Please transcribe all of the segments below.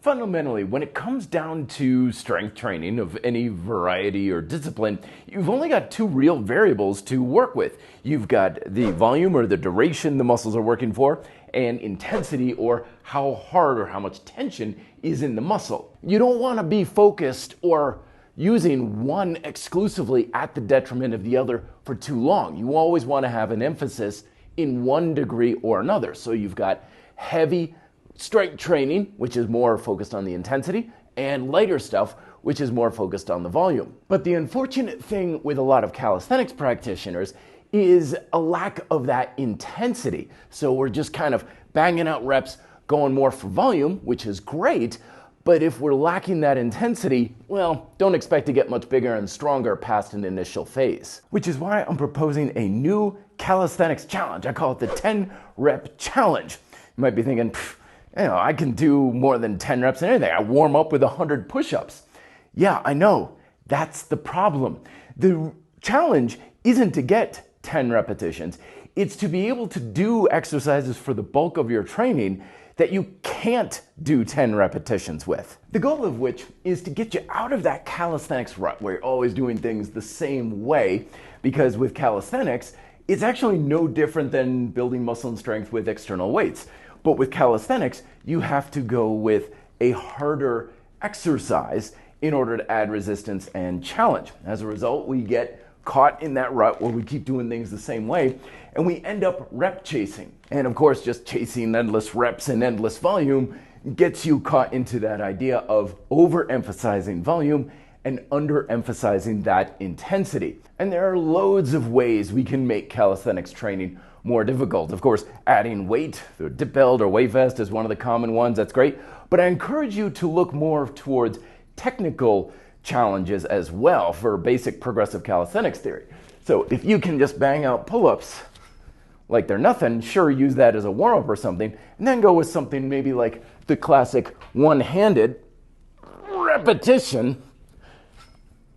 Fundamentally, when it comes down to strength training of any variety or discipline, you've only got two real variables to work with. You've got the volume or the duration the muscles are working for, and intensity or how hard or how much tension is in the muscle. You don't want to be focused or using one exclusively at the detriment of the other for too long. You always want to have an emphasis in one degree or another. So you've got heavy strength training, which is more focused on the intensity, and lighter stuff, which is more focused on the volume. But the unfortunate thing with a lot of calisthenics practitioners is a lack of that intensity. So we're just kind of banging out reps, going more for volume, which is great, but if we're lacking that intensity, well, don't expect to get much bigger and stronger past an initial phase. Which is why I'm proposing a new calisthenics challenge. I call it the 10 rep challenge. You might be thinking, I can do more than 10 reps in anything. I warm up with 100 push-ups. Yeah, I know. That's the problem. The challenge isn't to get 10 repetitions. It's to be able to do exercises for the bulk of your training that you can't do 10 repetitions with. The goal of which is to get you out of that calisthenics rut where you're always doing things the same way, because with calisthenics, it's actually no different than building muscle and strength with external weights. But with calisthenics, you have to go with a harder exercise in order to add resistance and challenge. As a result, we get caught in that rut where we keep doing things the same way, and we end up rep chasing. And of course, just chasing endless reps and endless volume gets you caught into that idea of overemphasizing volume and underemphasizing that intensity. And there are loads of ways we can make calisthenics training more difficult. Of course, adding weight, the dip belt or weight vest is one of the common ones. That's great. But I encourage you to look more towards technical challenges as well for basic progressive calisthenics theory. So if you can just bang out pull-ups like they're nothing, sure, use that as a warm-up or something, and then go with something maybe like the classic one-handed repetition,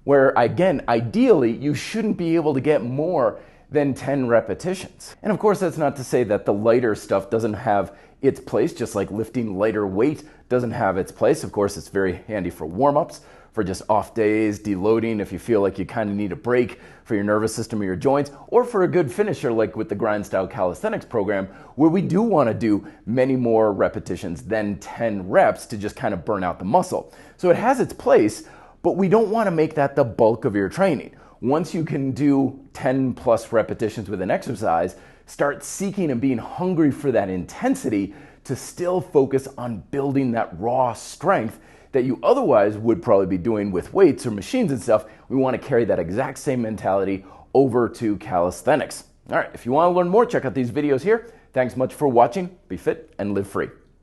where again, ideally, you shouldn't be able to get more than 10 repetitions. And of course, that's not to say that the lighter stuff doesn't have its place, just like lifting lighter weight doesn't have its place. Of course, it's very handy for warm-ups, for just off days, deloading if you feel like you kind of need a break for your nervous system or your joints, or for a good finisher like with the Grind Style Calisthenics program, where we do want to do many more repetitions than 10 reps to just kind of burn out the muscle. So it has its place, but we don't want to make that the bulk of your training. Once you can do 10 plus repetitions with an exercise, start seeking and being hungry for that intensity to still focus on building that raw strength that you otherwise would probably be doing with weights or machines and stuff. We want to carry that exact same mentality over to calisthenics. All right, if you want to learn more, check out these videos here. Thanks much for watching. Be fit and live free.